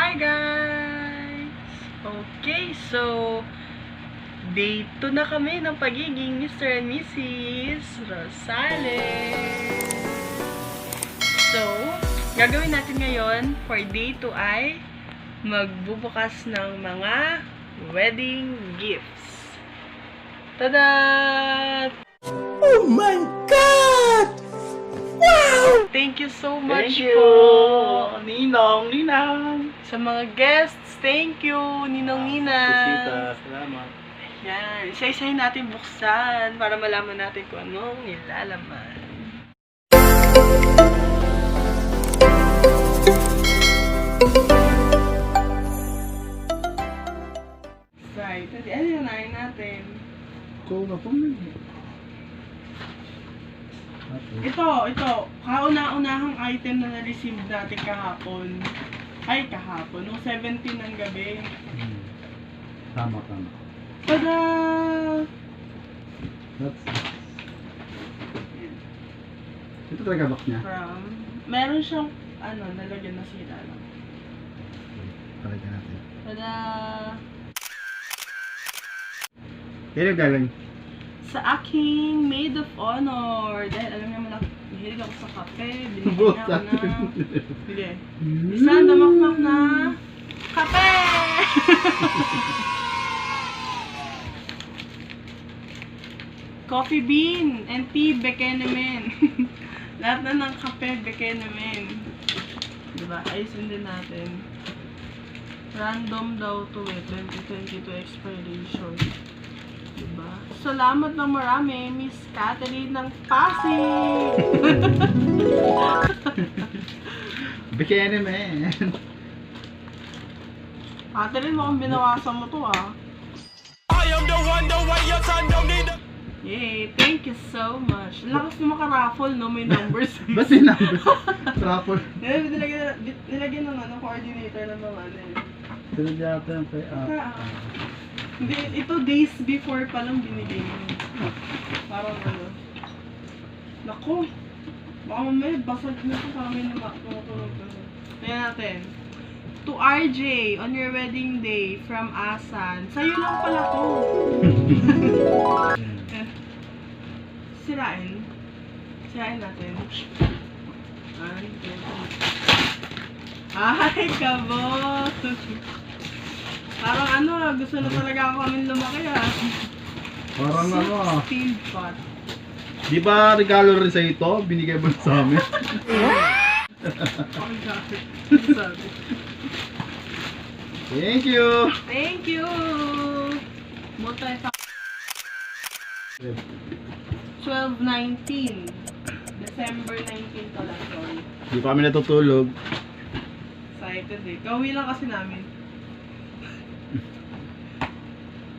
Hi guys! Okay, so day 2 na kami ng pagiging Mr. and Mrs. Rosalia. So, gagawin natin ngayon for day 2 ay magbubukas ng mga wedding gifts. Tada! Oh my God! Wow! Thank you so much Thank you, po. Ninong, Ninang. Sa mga guests, thank you, Ninong Ninang. Bisita, salamat. Yan, isa-isahin natin buksan para malaman natin kung anong nilalaman. Right, ano yung nanayin natin? Ko na po na. Ito, kauna-unahang item na na-receive natin kahapon. Ay, kahapon, nung 17 ng gabi. Tama. Tada! Ito talaga box niya? Meron siyang, nalagyan na sila lang. Talaga natin. Tada! Kaya galing? Sa aking maid of honor. Dahil alam niya malaki, mahilig ako sa kape. Binigyan niya ako ng... Sige. Isang damakmak na kape! Coffee bean and tea bekenemen. Lahat na ng kape bekenemen. Diba? Ayusin din natin. Random daw to 2022 expiration. Diba? Salamat ng marami, Miss Catherine ng Pasig! Bikini man. Catherine, mukhang binawasan mo to ah. I am the one, the way your son don't need a... Yay! Thank you so much. Lakas na makaraffle, no? May numbers. Ba't yung number? Trapple. Nilagyan ng coordinator ng mga Sunod yata yung kay Hindi, ito days before pa lang binigay mo. Parang Naku! Baka mamaya basag na ito sa amin na tumutunog na. Tingnan natin. To RJ, on your wedding day, from Asan. Sa'yo lang pala to. Sirain. Sirain natin. Ay, kabot! Parang gusto na talaga ako kami lumaki Parang Steel pot. Di ba regalo rin sa ito? Binigay mo sa amin? Thank you! Thank you! Multi 12-19. December 19 to lang, sorry. Di pa kami natutulog. Excited eh. Gawi lang kasi namin.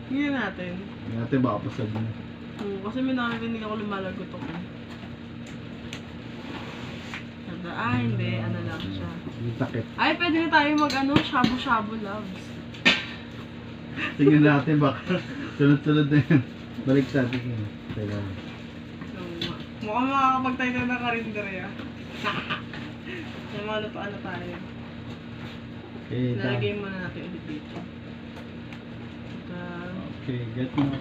Hindi natin. Hindi natin baka pasag na. Kasi may narinig ako lumalagot ako. Hindi. Ano lang siya. Yung takip. Ay, pwede na tayo shabu-shabu loves. Tingnan natin baka sunod-sunod na yun. Balik sa atin yun. Kailangan. Mukhang makakapagtayo na ng karinderya. Ano tayo. Okay, Nalagay muna natin ulit dito. Okay, get mo.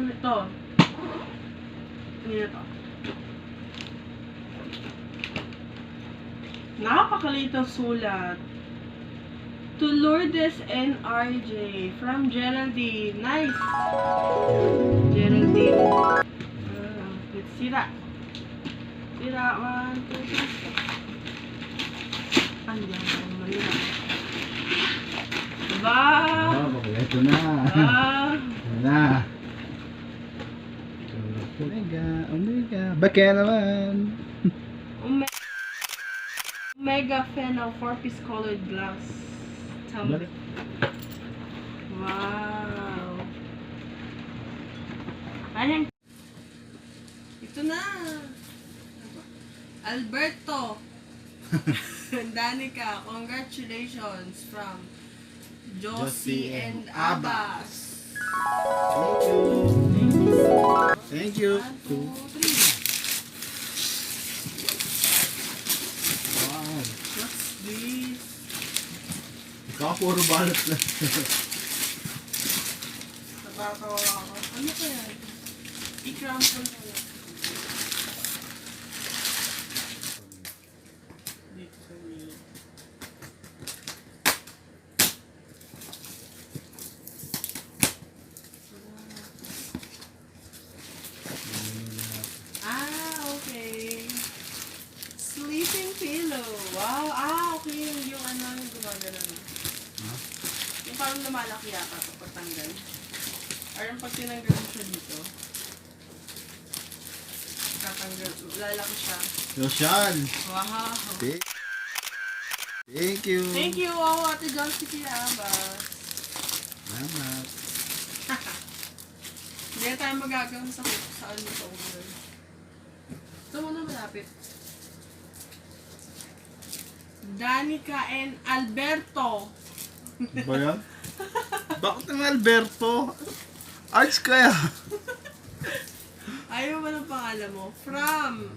Ito. Ano na to? Napakaliit ang sulat. To Lourdes and RJ from Geraldine. Nice! Geraldine. Let's see that. See that one, 2, 3. Andiyan. Malila. Diba? Ito na. Ito na. Omega. Bakit naman? Omega Fennel 4-piece colored glass. Tumbler. Wow. Ayan. Ito na. Alberto. Danica, congratulations from Josie and Abbas. Thank you. Thank you. 1, 2, 3. Wow. What's this? Baka puro balot lang. Natatawa ako. Ano kaya? I-crumple mo lang. Dito sa may... Okay. Sleeping pillow. Wow. Okay. Yung ano, yung gumagano. Ha? Yung parang lumalaki yata kapag tanggal. Or yung pag tinanggal mo siya dito. Tatanggal. Lalaki siya. Rosal! Wow. Thank you! Thank you. Wow, Ate Josie Kilabas. Salamat! Hindi na tayo magagang sa ano sa over. Ito muna malapit. Danica and Alberto. Ba yan? Bakit ang Alberto? Arts kaya? Ayaw mo ng pangalan mo. From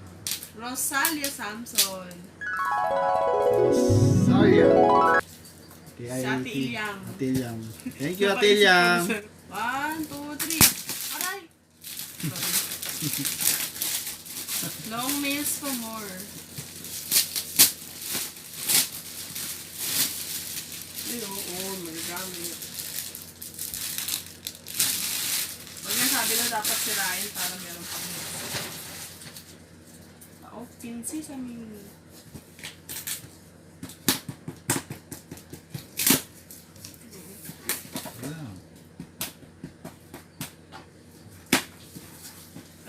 Rosalia Samson. Saya. Si Ate Ilyang. Ate Ilyang. Thank you, Ate Ilyang. 1, 2, 3. Aray! Long nails for more. Magagamit. Huwag nga sabi na dapat sirain para meron pang oh, pinsi sa mini.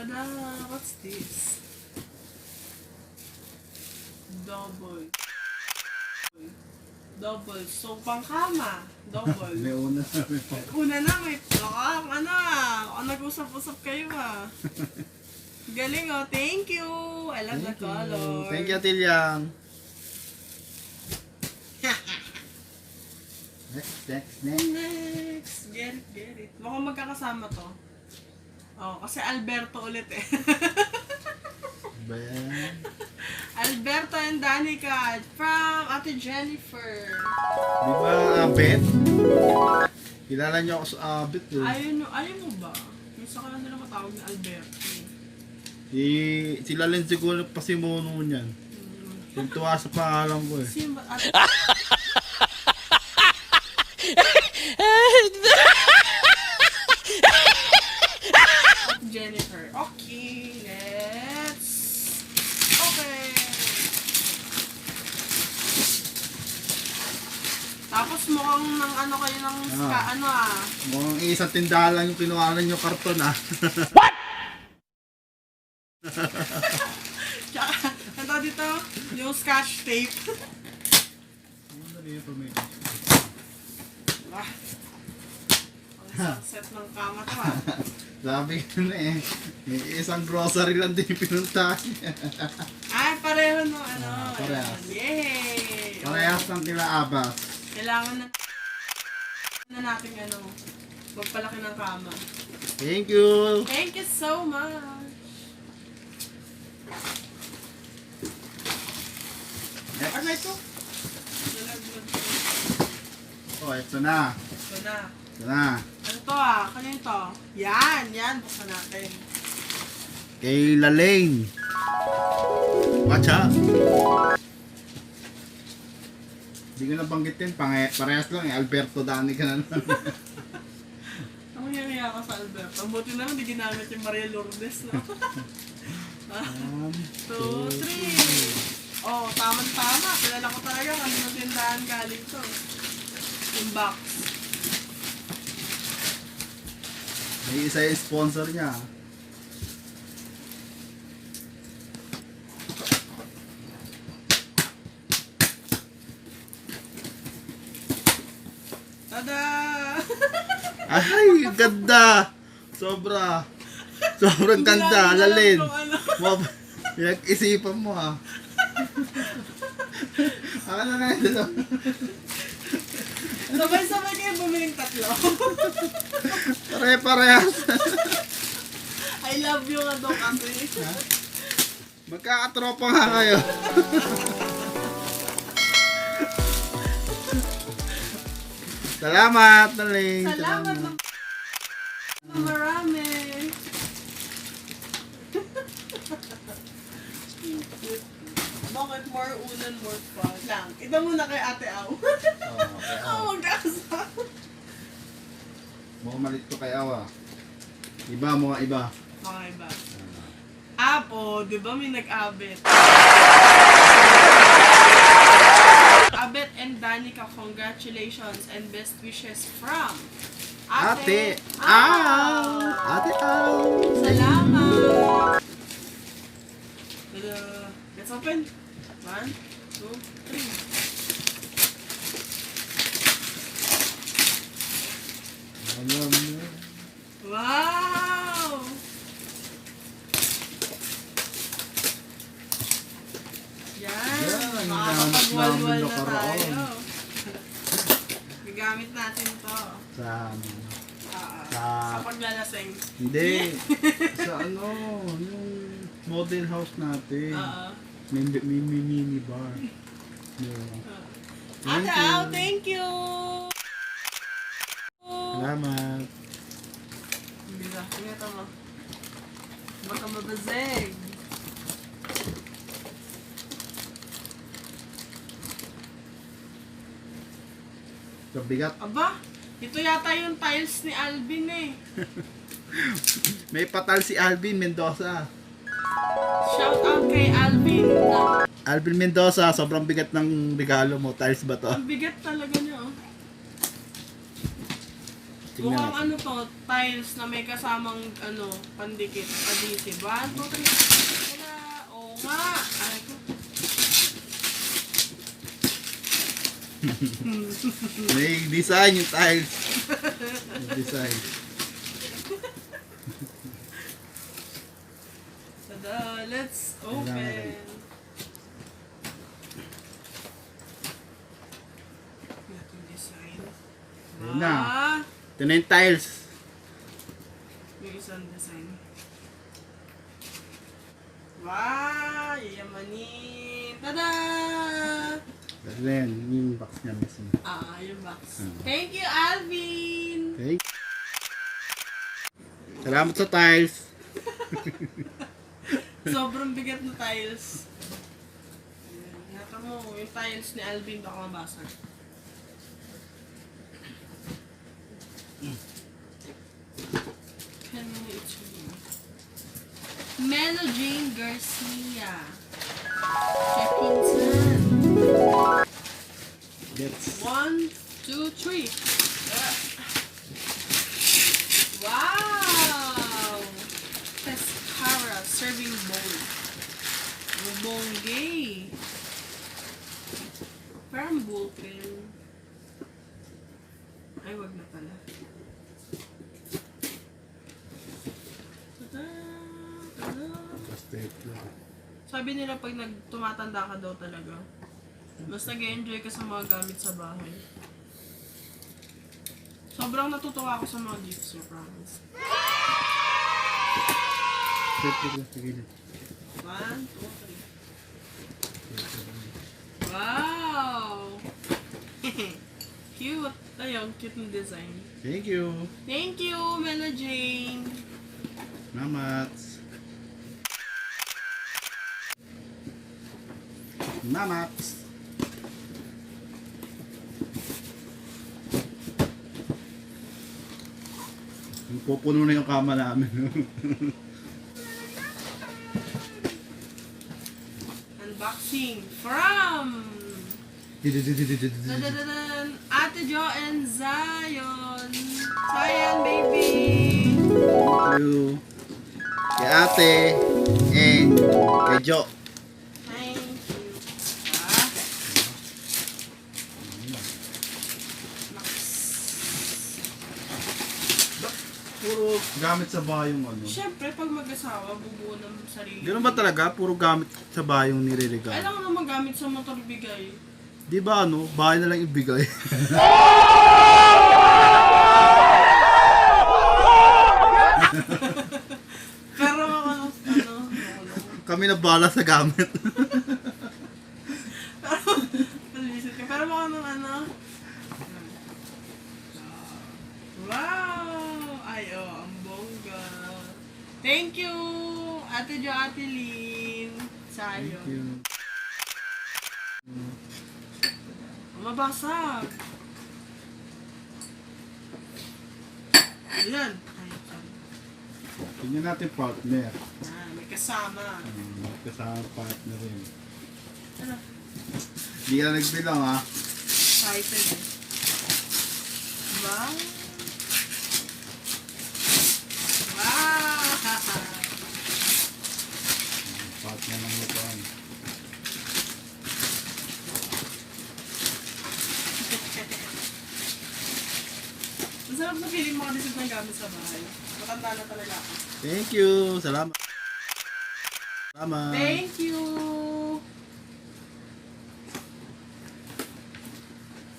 Tada! What's this? Double. So, pangkama. Double. May una na. Una na, may plakang. Ano ah. Nag-usap-usap kayo ah. Galing oh. Thank you. I love the color. Thank you, Ate Ilyang. Next. Next. Get it. Mukhang magkakasama to. Oh, kasi Alberto ulit eh. Ba yan? Alberto and Danica from Ate Jenifer. Di ba Abet? Kilala niyo ako sa Abet eh. Ayaw mo ba? Yung sa kanila nila matawag na Alberto. Si Lallaine siguro pasimuno niyan. Yung tuwa sa pangalan ko eh. Sino ba? Ate Jenifer. Okay, let's open. Tapos mukhang ng ano kayo ng ano ah. Mukhang isang tindahan lang yung kinuhanan yung karton ah. What? Tsaka, ano dito? Yung scotch tape. Ah. Ang set ng kama to ah. Sabi ko na eh, isang grocery lang din pinuntahan niya. Ay, pareho no, ano. Parehas. Yay! Parehas ng kila Abas. Kailangan na natin ano, magpalaki ng kama. Thank you! Thank you so much! Next. Ano ito? Oh, ito na. Ito na. Ito na. Ano to ah? Kanino to? Yan! Buksan natin. Kay Lallaine. Watch out! Hindi ko nabanggitin, parehas lang eh. Alberto Dani ka na naman. Ang nangyayari ka sa Alberto. Buti na lang di ginamit yung Maria Lourdes, no? 1, 2, 3. Oh, tama-tama. Kilala ko talaga kami ng tindahan galing to. Yung box. May isa yung sponsor niya. Tada! Ay, ganda! Sobrang ganda, Lallaine. Pinag-isipan mo ha. Ano na ito? Sabay-sabay kayo bumiling 3. Pare-parehas. I love you nga daw kasi. Magkakatropa nga kayo. Salamat, Lallaine. Salamat ng marami. Bakit more unan, more fun? Lang. Ito muna kay Ate Aw. Oo, mag-asa. Mukhang malit to kay Awa. Iba, mga iba. Okay ba? Apo, di ba may nag-abet? Abet and Danica, congratulations and best wishes from Ate Aw! Ate Aw! Salamat! Let's open. 1, 2, 3. Alam mo. Wow! Yan! Makakapagwalwal na tayo. Gagamit natin to. Sa paglalasing. Hindi. Sa ano, yung model house natin. May mini bar. Yeah. Ate Aw, thank you! Salamat. Bisa, tingnan mo. Baka mabazeg. Kabigat. Aba, ito yata yung tiles ni Alvin eh. May patal si Alvin Mendoza. Shout out kay Alvin. Alvin Mendoza, sobrang bigat ng regalo mo. Tiles ba to? Ang bigat talaga niya. Oh. Tingnan Mukhang natin. ano to, tiles na may kasamang ano, pandikit, adhesive. 1, 2, 3. Wala. Oo nga. Ay ko. May design yung tiles. May design. Tada, let's open. Ito yung design. Ayun na. Ito na yung tiles. Yung isang design. Wow! Yayamanin! Tada! Ayan, yung box niya mismo. Yung box. Thank you, Alvin! Okay. Salamat sa tiles. Sobrang bigat na tiles. Naka mo, yung tiles ni Alvin baka mabasag. Melojane Garcia. Chepinsan. That's 1, 2, 3. Wow! Pescara serving bowl. Bongay. Parang bullpen. Ay, wag na pala. Tada! Tada! Sabi nila pag tumatanda ka daw talaga, mas nag-enjoy ka sa mga gamit sa bahay. Sobrang natutuwa ako sa mga gifts niya, promise. 1, 2, 3. Wow! Cute! Ayun, cute ng design. Thank you. Thank you, Melojane! Salamat. Salamat. Pupuno na yung kama namin. Unboxing from dadadadan, Ate Jo and Zion. Zion, baby! Thank you. Kay Ate and kay Jo. Thank you. Puro gamit sa bahay yung ano. Siyempre, pag mag-asawa, bubuo ng sarili. Ganoon ba talaga? Puro gamit sa bahay yung nireregalo. Kailangan naman gamit sa motor bigay. Di ba ano? Bahay na lang ibigay. Pero ano, Kami na bala sa gamit. pero mga ano, Wow! Ay, ang bongga. Thank you, Ate Jo, Ate Lynn. Sayo. Thank you. Mabasag. Ayan. Ay, sorry. Tingnan natin partner. May kasama. Kasama partner rin. Ano? Hindi ka nagbilang ha. Excited eh. Wow. Wow! Partner ng lutuan. Masarap na feeling makadisip ng gamit sa bahay. Matanda na talaga ako. Thank you. Salamat. Salamat. Thank you!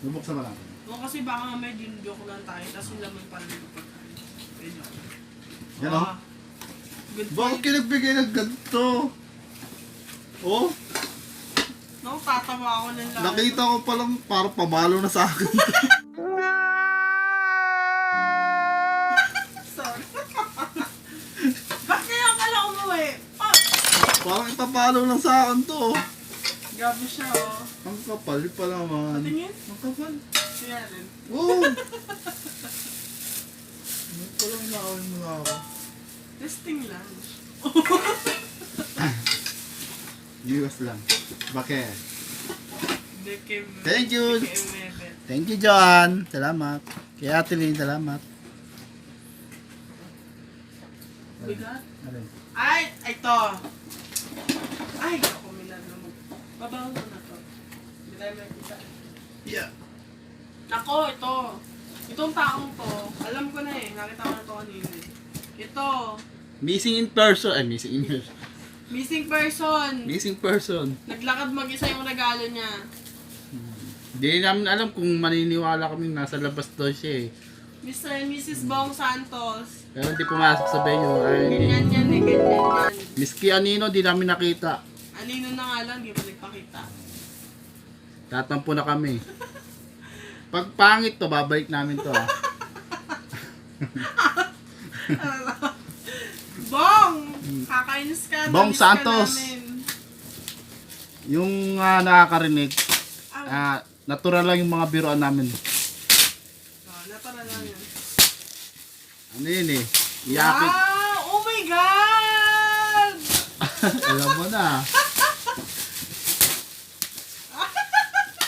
Bubuksan mo lang. O kasi baka may joke lang tayo, tapos yung laman pa rin kapag tayo. Yan o. Good Bakit ka nagbigay ng ganito? Oh, No, tatawa ako ng lahat. nakita ko palang parang pamalo na sa akin. Sorry. Bakit kaya akala umuwi? Oh! Parang ipapalo lang sa akin to. Oh. Grabe siya, oh. Ang kapal pa naman. Patingin? Ang kapal. Siya rin. Oo. Ano palang nakawin mo na ako? Testing lang. Viewers lang. Bakit? Dekem. Thank you. Dekem. Thank you, John. Salamat. Kay Ate Lynn, salamat. Bigat? Ano? Ay! Ito! Ay! Ako minanamog. Babaw ko na to. Hindi tayo may kita. Yeah. Ako, ito. Itong taong to, alam ko na eh. Nakita ko na to kanina eh. Ito. Missing in person. Ay, missing in person. Missing person. Missing person. Naglakad mag-isa yung regalo niya. Hindi namin alam kung maniniwala kami nasa labas daw siya eh. Mr. and Mrs. Bong Santos. Pero hindi pumasok sa venue. Ay, hindi. Ganyan yan eh, ganyan yan. Miski Anino, di namin nakita. Alino na nga lang, di mo nagpakita. Tatampo na kami. Pag pangit to, babalik namin to ah. Bong! Kakainis ka. Bong namiss ka Santos. namin. Yung nakakarinig, natural lang yung mga biroan namin. Oh, natara lang yun. Ano yun eh? Iyakit. Wow! Oh my God! Alam mo na.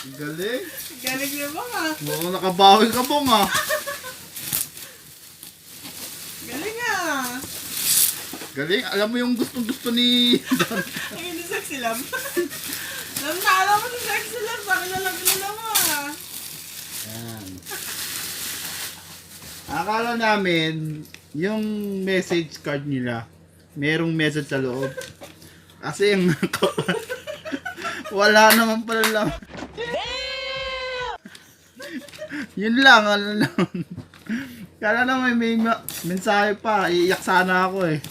Galing. Galing niya ba nga? Mukhang nakabawi ka bong ah. Galing ah! Galing. Alam mo yung gustong-gusto ni... Ang hindi sexy lang. Alam mo si sexy lang. Sa kilala mo ah. Yan. Akala namin, yung message card nila, merong message sa loob. Kasi yung wala naman pala lang. Yun lang, ano lang. Kala naman may mensahe pa, iiyak sana ako eh.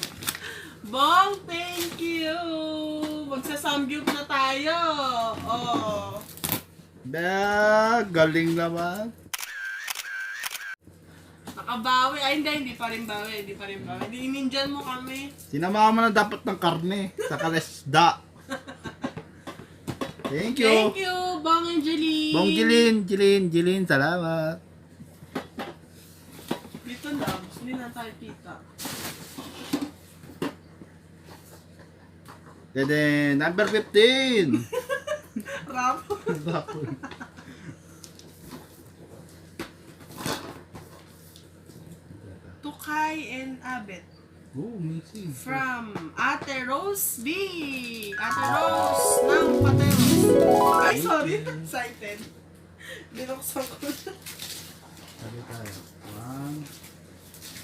Bong, thank you! Magsasamgyup na tayo. Oh. Galing naman. Nakabawi. Ay, hindi pa rin bawi. Hindi ininjan mo kami. Sinama mo na dapat ng karne sa kalesda. Thank you. Thank you, Bong and Jelyn. Bong Jelyn, salamat. Dito na, hindi na tayo kita. And then, number 15. Rapo. Tukay and Abet. Oh, amazing. From Ate Rose B. Ate Rose ng Pateros. Ay, sorry. Excited. Binuksan ko na. Sabi tayo. 1,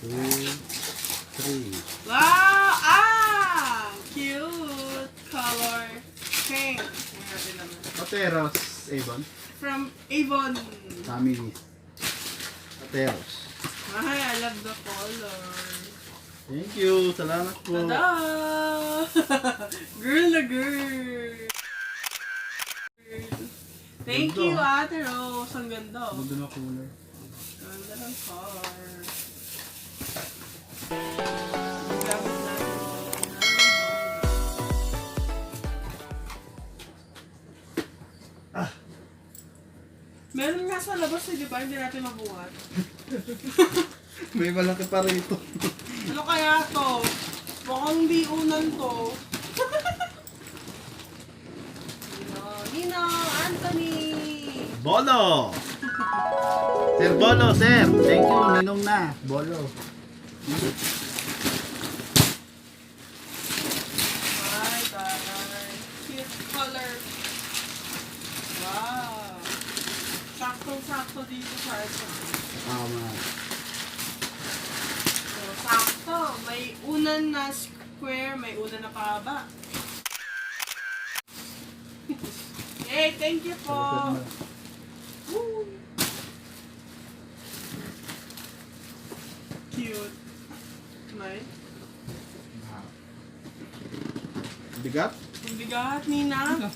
2, 3. Wow! Ah! Cute! Color pink. Ayan naman. Pateros, Avon. From Avon. Family. Pateros. Ay, I love the color. Thank you. Salamat po. Tada! Girl na girl. Thank you, Ate Rose. Ang ganda. Oh. Ganda na cooler. Ganda ng card. Gamit natin. Meron nga sa labas di ba? Hindi natin mabuhat. May malaki pa rito. Ano kaya to? Mukhang di unan to. Ninong, Antonnie! Bolo! Sir Bolo, sir. Thank you, ninong na. Bolo. Ay, taray. Cute color. Wow. Saktong-sakto dito sa ito. Tama. So, sakto. May unan na square, may unan na pahaba. Hey, thank you po. Woo. Cute. May? Bigat? Ang bigat, Nina.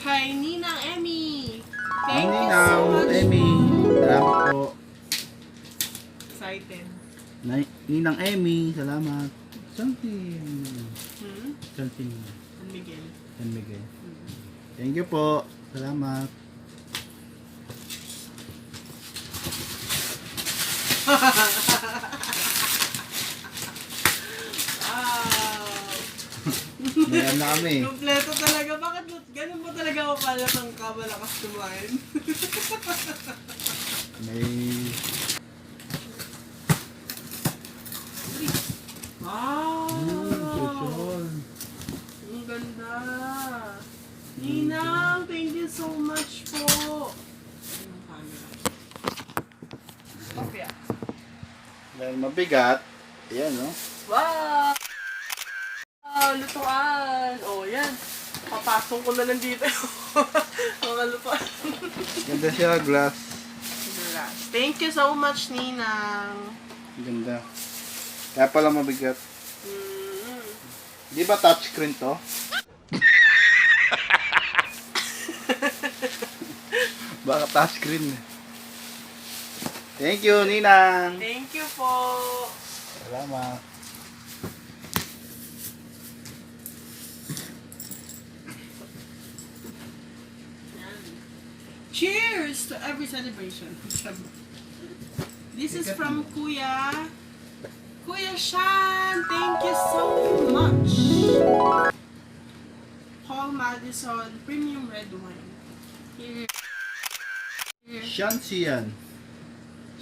Kay Ninang Emmy. Thank you so Ninang much. Emmy. Salamat po. Excited. Ninang Emmy, salamat. Something. Something. San Miguel. San Miguel. Thank you po. Salamat. Mayroon na kami. Kompleto talaga. Bakit ganun mo talaga ako pala ng kamalakas kumain? May... Wow! Susun. Ang ganda. Ninang, thank you so much po. Ang camera. Kopya. Dahil mabigat. Ayan, no? Wow! Lutuan! Oh, yan. Papasok ko na lang dito. Mga lutuan. Ganda siya, glass. Thank you so much, Ninang. Ganda. Kaya pala mabigat. Di ba touchscreen to? Baka touchscreen. Thank you, Ninang. Thank you po. Salamat. Cheers to every celebration. This is from Kuya Shan. Thank you so much. Paul Madison Premium Red Wine. Here. Shansian.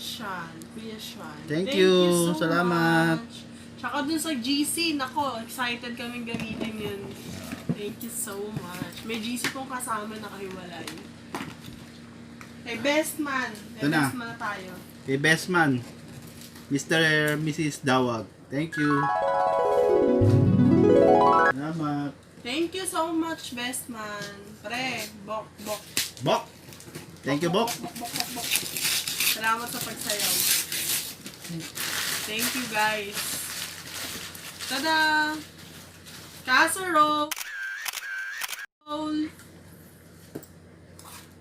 Shan. Kuya Shan. Thank you. So Salamat. much. Tsaka dun sa GC. Nako, excited kaming gamitin yun. Thank you so much. May GC pong kasama na kahiwalay. Hey, best man. Ito na. Best man na tayo. Kay best man. Mr. Mrs. Dawag. Thank you. Salamat. Thank you so much, best man. Pre, bok. Bok. Thank you, Bok. Bok. Salamat sa pagsayaw. Thank you, guys. Tada! Casserole!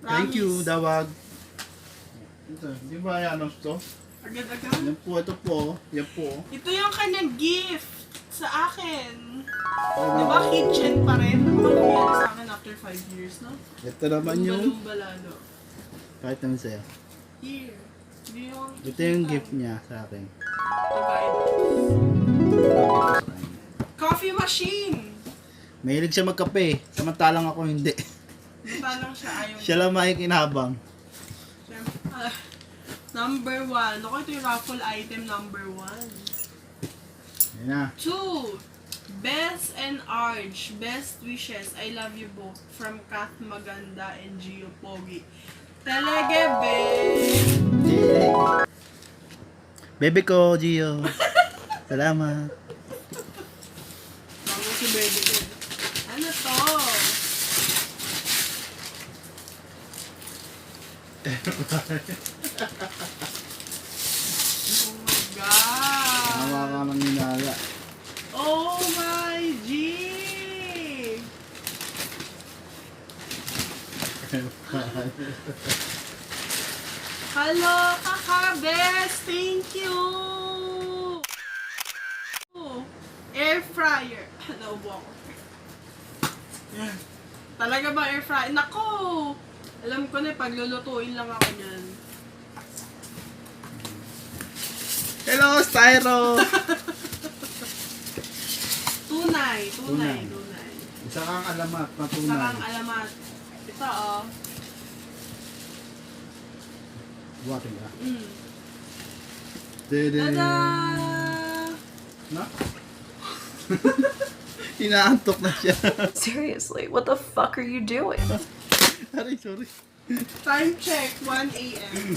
Thank you, Promise. Dawag. Ito, di ba yan to? Agad-agad. Yan po, ito po. Yan po. Ito yung kanyang gift sa akin. Di ba kitchen pa rin? Ano ba nangyari sa akin after 5 years, no? Ito naman yung... Balalo. Kahit naman sa'yo. Here. Ito yung gift niya sa akin. Coffee machine! Mahilig siya magkape. Samantalang ako hindi. Samantalang siya ayaw. Siya lang makikinabang. Number 1. Ako, ito yung raffle item number 1. Yan na. 2. Best and Arj. Best wishes. I love you both. From Cath Maganda and Jhio Pogi. Talaga, babe. Bebe ko, Jhio. Salamat. Bago si baby ko. Ano to? Oh my God. Nawa ka ng ninala. Oh my G! Hello, kakabes! Thank you! Air fryer. Naubo ako. Yan. Talaga ba air fryer? Nako! Alam ko na, paglulutuin lang ako niyan. Hello, Styro! Tunay. Isa kang alamat na Isa tunay. kang alamat. Ito, oh. Buhatin ka. Tada! Na? Inaantok na siya. Seriously, what the fuck are you doing? Sorry. Time check, 1 a.m.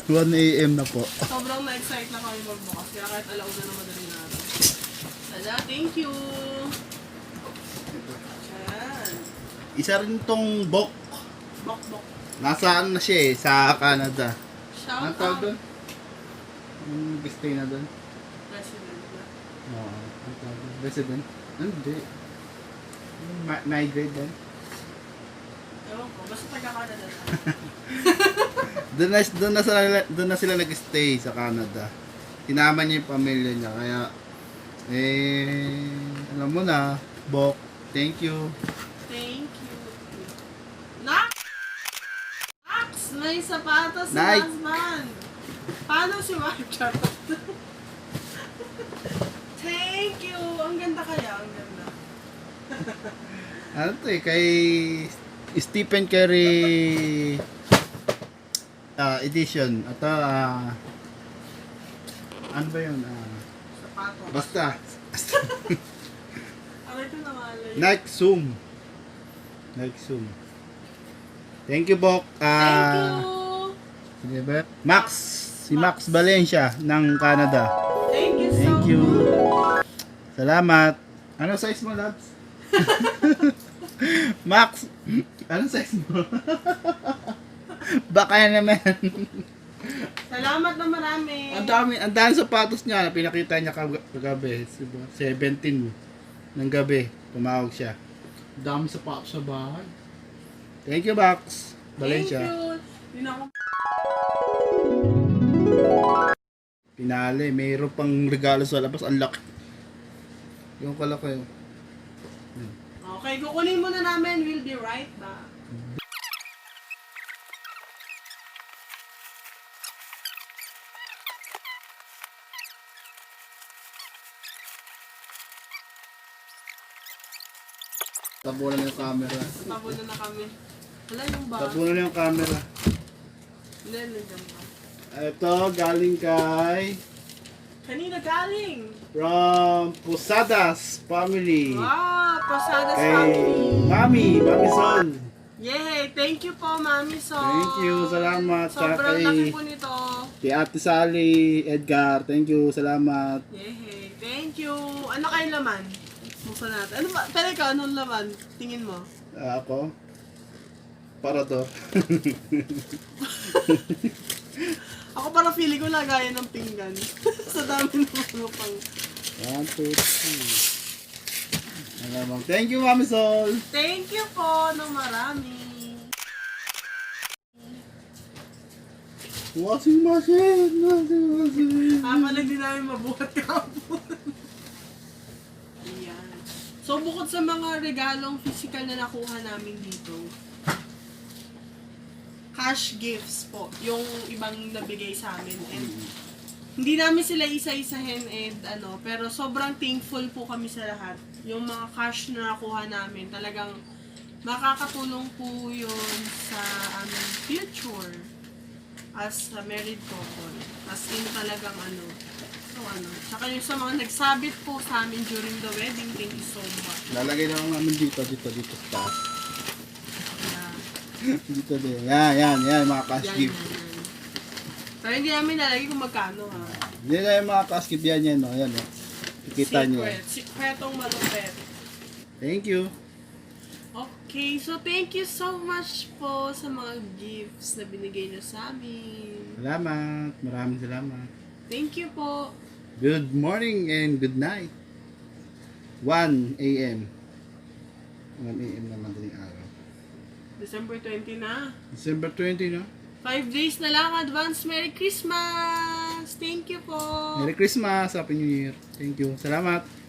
1 a.m. na po. Sobrang na-excite na kami magbukas. Kaya kahit alauna na madaling araw. Tada, thank you! Ayan. Isa rin tong bok. Bok. Nasaan na siya sa Canada. Shout Anong tawag out. doon? Anong stay na doon? President na. Oo. Anong tawag doon? Resident? Hindi. Migrate din. Ewan ko, basta taga-Canada na. Doon na sila nag-stay sa Canada. Tinama niya yung pamilya niya. Kaya, alam mo na, Bok, thank you. Thank you. Nax! May sapatos si Nike. husband. Paano si wife? Charot. Thank you. Ang ganda kaya. Ang ganda. Ano to kay Stephen Curry edition. Ito, ano ba yun? Sapatos. Basta, Aray ko namalay. Nike Zoom. Thank you, Bok. Thank you. Sige ba? Max. Si Max Valencia ng Canada. Thank you so Thank you. much. Salamat. Ano size mo, Labs? Max, ano size mo? Baka yan naman. Salamat na marami. Ang dami sapatos niya na pinakita niya kagabi. 17 ng gabi. Tumawag siya. Ang dami sapatos sa bahay. Thank you, Max Valencia. Thank you. Yun ako. Pinali, mayroon pang regalo sa labas. Ang laki. Yung kalaki. Okay, kukunin muna namin. We'll be right back. Tabunan na yung camera. Tabunan na kami. Wala yung ba? Tabunan na yung camera. Hindi, nandiyan ba? Ito, galing kay Kanina galing. from Posadas Family. Wow, Posadas Kay family. Mami Sol. Yay! Thank you po, Mami Sol. Thank you, salamat. Saka Sobrang kay- laki po nito. Kay Ate Sally, Edgar, thank you, salamat. Yay! Thank you. Ano kayo laman? Buksan natin. Ano ba? Pero ikaw, anong laman? Tingin mo? Ako, Parador. Ako para feeling ko lagayan ng pinggan. Sa dami ng ano pang... 1, 2, 3. Alam mo. Thank you, Mami Sol. Thank you po ng marami. Washing machine. Pala din namin mabuhat kahapon. Ayan. So, bukod sa mga regalong physical na nakuha namin dito, cash gifts po, yung ibang nabigay sa amin. And hindi namin sila isa-isahin and ano, pero sobrang thankful po kami sa lahat. Yung mga cash na nakuha namin, talagang makakatulong po yun sa aming future as a married couple. As in talagang ano, so ano. Tsaka yung sa mga nagsabit po sa amin during the wedding, thank you so much. Lalagay na lang namin dito sa taas. Yeah. Dito din. Yan, mga cash Yan, gift. yan. Pero hindi namin nalagay kung magkano ha. Yan na yung mga cash gift yan, no? Yan, no? Kita nyo. Sikretong malupet. Thank you. Okay, so thank you so much po sa mga gifts na binigay niyo sa amin. Salamat. Maraming salamat. Thank you po. Good morning and good night. 1 a.m. 1 a.m. naman din araw. December 20 na. December 20 na. 5 days na lang. Advance Merry Christmas! Thank you po! Merry Christmas, Happy New Year. Thank you. Salamat.